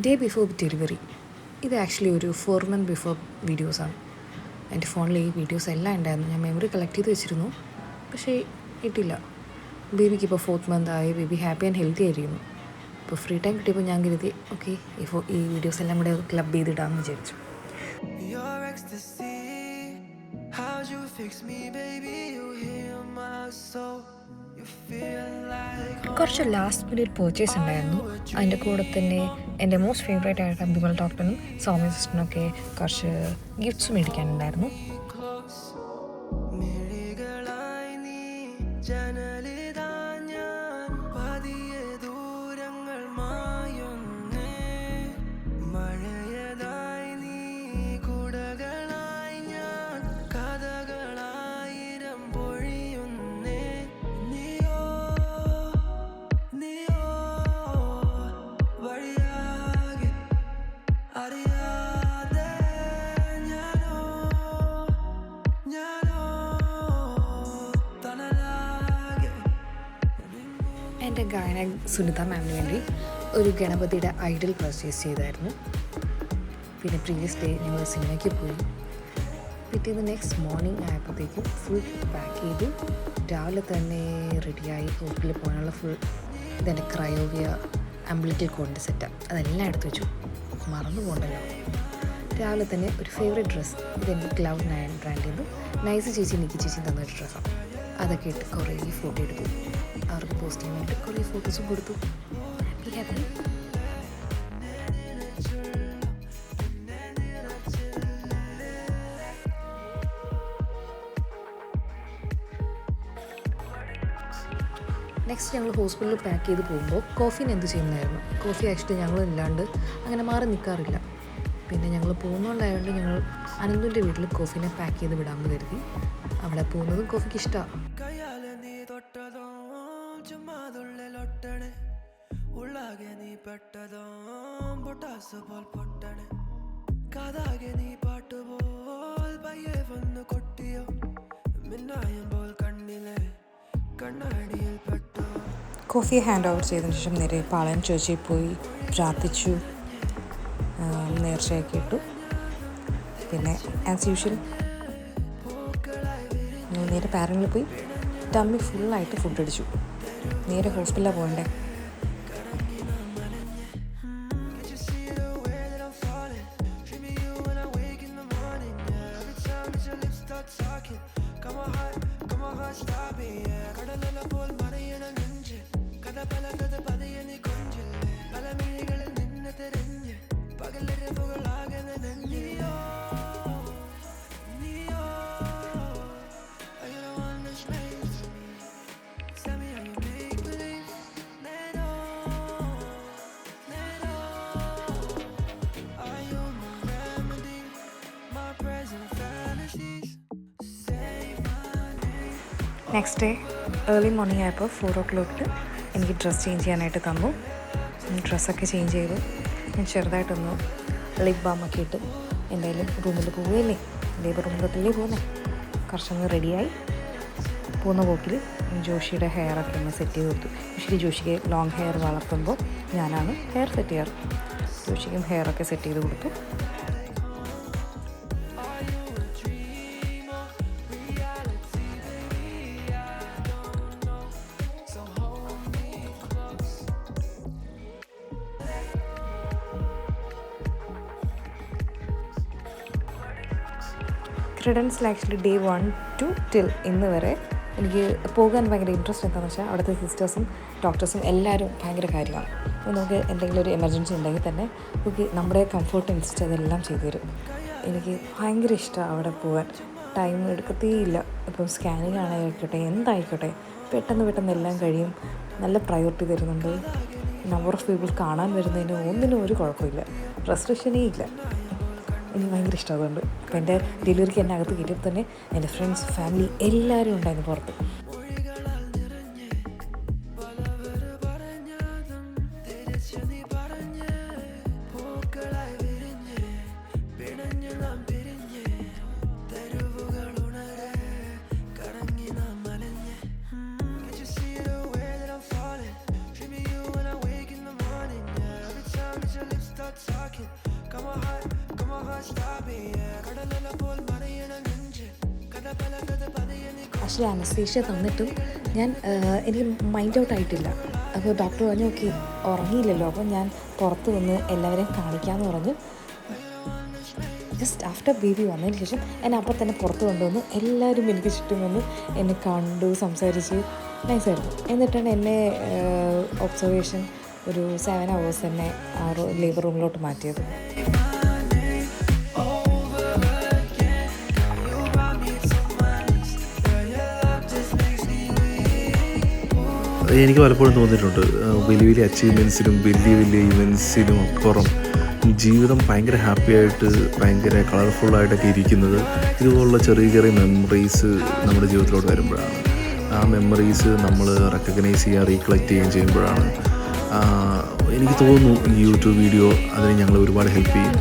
Day before delivery. ഇത് actually ഒരു 4 month before വീഡിയോസാണ്. എൻ്റെ ഫോണിൽ ഈ വീഡിയോസ് എല്ലാം ഉണ്ടായിരുന്നു. ഞാൻ മെമ്മറി കളക്ട് ചെയ്ത് വെച്ചിരുന്നു, പക്ഷേ ഇട്ടില്ല. ബേബിക്ക് ഇപ്പോൾ 4th month ആയി. ബേബി ഹാപ്പി ആൻഡ് ഹെൽത്തി ആയിരിക്കുന്നു. ഇപ്പോൾ ഫ്രീ ടൈം കിട്ടിയപ്പോൾ ഞാൻ കരുതി ഓക്കെ ഈ വീഡിയോസ് എല്ലാം കൂടെ ക്ലബ് ചെയ്തിടാമെന്ന് വിചാരിച്ചു. കുറച്ച് ലാസ്റ്റ് മിനിറ്റ് പർച്ചേസ് ഉണ്ടായിരുന്നു. അതിൻ്റെ കൂടെ തന്നെ എൻ്റെ മോസ്റ്റ് ഫേവറേറ്റ് ആയിട്ട് ബുഗൾ ഡോക്ടറിനും സൗമ്യ സിസ്റ്ററിനൊക്കെ കുറച്ച് ഗിഫ്റ്റ്സ് മേടിക്കാനുണ്ടായിരുന്നു. എൻ്റെ ഗായന സുനിത മാമിന് വേണ്ടി ഒരു ഗണപതിയുടെ ഐഡൽ പർച്ചേസ് ചെയ്തായിരുന്നു. പിന്നെ പ്രീവിയസ് ഡേ ഞങ്ങൾ സിനിമയ്ക്ക് പോയി. പിറ്റേന്ന് നെക്സ്റ്റ് മോർണിംഗ് ആയപ്പോഴത്തേക്കും ഫുൾ പാക്ക് ചെയ്തു. രാവിലെ തന്നെ റെഡിയായി ഹോസ്പിറ്റലിൽ പോകാനുള്ള ഫുൾ ഇതെൻ്റെ ക്രയോവിയ അംബ്ലിക്കൽ കോഡിൻ്റെ സെറ്റാണ്. അതെല്ലാം എടുത്തു വെച്ചു, മറന്നു പോകണ്ടല്ലോ. രാവിലെ തന്നെ ഒരു ഫേവറേറ്റ് ഡ്രസ്സ്, ഇതെൻ്റെ Cloud 9 ബ്രാൻഡിൽ നിന്ന് നൈസ് ചേച്ചി നിക്കി ചേച്ചി തന്നൊരു ഡ്രസ്സാണ്. അതൊക്കെ ഇട്ട് കുറേ ഫോട്ടോ എടുത്തു. അവർക്ക് പോസ്റ്റ് ചെയ്യാൻ വേണ്ടി കുറേ ഫോട്ടോസും കൊടുത്തു. ഹാപ്പി. നെക്സ്റ്റ് ഞങ്ങൾ ഹോസ്പിറ്റലിൽ പാക്ക് ചെയ്ത് പോകുമ്പോൾ കോഫീന് എന്ത് ചെയ്യുന്നതായിരുന്നു. കോഫി ആക്ച്വലി ഞങ്ങളില്ലാണ്ട് അങ്ങനെ മാറി നിൽക്കാറില്ല. പിന്നെ ഞങ്ങൾ പോകുന്നതുകൊണ്ടായതുകൊണ്ട് ഞങ്ങൾ അനന്തുവിൻ്റെ വീട്ടിൽ കോഫീനെ പാക്ക് ചെയ്ത് വിടാമെന്ന് കരുതി. അവിടെ പോകുന്നതും കോഫിക്ക് ഇഷ്ടമാണ്. കോഫി ഹാൻഡ് ഓവർ ചെയ്തതിന് ശേഷം നേരെ പാളയം ചേച്ചിയിൽ പോയി പ്രാർത്ഥിച്ചു, നേർച്ചയൊക്കെ ഇട്ടു. പിന്നെ ആസ് യൂഷ്വൽ നേരെ പാരങ്ങളിൽ പോയി ടമ്മി ഫുള്ളായിട്ട് ഫുഡ് അടിച്ചു. നേരെ ഹോസ്പിറ്റലിലാണ് പോകണ്ടേ. നെക്സ്റ്റ് ഡേ ഏർലി മോർണിംഗ് ആയപ്പോൾ 4 o'clock എനിക്ക് ഡ്രസ്സ് ചേഞ്ച് ചെയ്യാനായിട്ട് തന്നു. ഡ്രസ്സൊക്കെ ചേഞ്ച് ചെയ്തു. ഞാൻ ചെറുതായിട്ടൊന്ന് ലിപ് ബാമൊക്കെ ഇട്ട് എന്തായാലും റൂമിൽ പോവുകയല്ലേ, ലേബർ റൂമിലൊക്കെ പോകുന്നേ, കുറച്ചൊന്ന് റെഡിയായി പോകുന്ന പോക്കിൽ ജോഷിയുടെ ഹെയറൊക്കെ ഒന്ന് സെറ്റ് ചെയ്ത് കൊടുത്തു. യൂഷ്വലി ജോഷിക്ക് ലോങ് ഹെയർ വളർത്തുമ്പോൾ ഞാനാണ് ഹെയർ സെറ്റ് ചെയ്യാറ്. ജോഷിക്കും ഹെയറൊക്കെ സെറ്റ് ചെയ്ത് കൊടുത്തു. ക്രെഡൻസിൽ ആക്ച്വലി ഡേ 1 to till ഇന്ന് വരെ എനിക്ക് പോകാൻ ഭയങ്കര ഇൻട്രസ്റ്റ് എന്താണെന്ന് വെച്ചാൽ അവിടുത്തെ സിസ്റ്റേഴ്സും ഡോക്ടേഴ്സും എല്ലാവരും ഭയങ്കര കാര്യമാണ്. നമുക്ക് എന്തെങ്കിലും ഒരു എമർജൻസി ഉണ്ടെങ്കിൽ തന്നെ നമുക്ക് നമ്മുടെ കംഫർട്ടനുസരിച്ച് അതെല്ലാം ചെയ്തു തരും. എനിക്ക് ഭയങ്കര ഇഷ്ടമാണ് അവിടെ പോകാൻ. ടൈം എടുക്കത്തേയില്ല. ഇപ്പം സ്കാനിങ് ആയിക്കോട്ടെ എന്തായിക്കോട്ടെ പെട്ടെന്ന് എല്ലാം കഴിയും. നല്ല പ്രയോറിറ്റി തരുന്നുണ്ട്. നമ്പർ ഓഫ് പീപ്പിൾ കാണാൻ വരുന്നതിന് ഒന്നിനും ഒരു കുഴപ്പമില്ല, റെസ്ട്രിക്ഷനേ ഇല്ല. എനിക്ക് ഭയങ്കര ഇഷ്ടമാകുന്നുണ്ട്. അപ്പോൾ എൻ്റെ ഡെലിവറിക്ക് എന്നെ അകത്ത് കയറ്റിയപ്പോൾ തന്നെ എൻ്റെ ഫ്രണ്ട്സ്, ഫാമിലി എല്ലാവരും ഉണ്ടായിരുന്നു പുറത്ത്. ആക്ച്വലി അനസ്തേഷ്യ തന്നിട്ടും ഞാൻ എനിക്ക് മൈൻഡ് ഔട്ട് ആയിട്ടില്ല. അപ്പോൾ ഡോക്ടർ പറഞ്ഞു ഓക്കെ ഉറങ്ങിയില്ലല്ലോ, അപ്പോൾ ഞാൻ പുറത്ത് വന്ന് എല്ലാവരെയും കാണിക്കാമെന്ന് പറഞ്ഞു. ജസ്റ്റ് ആഫ്റ്റർ ബേബി വന്നതിന് ശേഷം എന്നെ അപ്പം തന്നെ പുറത്ത് കൊണ്ടുവന്ന് എല്ലാവരും എനിക്ക് ചുറ്റും വന്ന് എന്നെ കണ്ടു, സംസാരിച്ച് നൈസായിരുന്നു. എന്നിട്ടാണ് എന്നെ ഒബ്സർവേഷൻ ഒരു 7 hours എന്നെ ലേബർ റൂമിലോട്ട് മാറ്റിയത്. എനിക്ക് പലപ്പോഴും തോന്നിയിട്ടുണ്ട് വലിയ വലിയ അച്ചീവ്മെൻറ്റ്സിനും വലിയ വലിയ ഇവൻറ്റ്സിനും അപ്പുറം ജീവിതം ഭയങ്കര ഹാപ്പി ആയിട്ട് ഭയങ്കര കളർഫുള്ളായിട്ടൊക്കെ ഇരിക്കുന്നത് ഇതുപോലുള്ള ചെറിയ ചെറിയ മെമ്മറീസ് നമ്മുടെ ജീവിതത്തിലോട്ട് വരുമ്പോഴാണ്. ആ മെമ്മറീസ് നമ്മൾ റെക്കഗ്നൈസ് ചെയ്യുക, റീകളക്ട് ചെയ്യുകയും ചെയ്യുമ്പോഴാണ്. എനിക്ക് തോന്നുന്നു ഈ യൂട്യൂബ് വീഡിയോ അതിന് ഞങ്ങൾ ഒരുപാട് ഹെൽപ്പ് ചെയ്യും.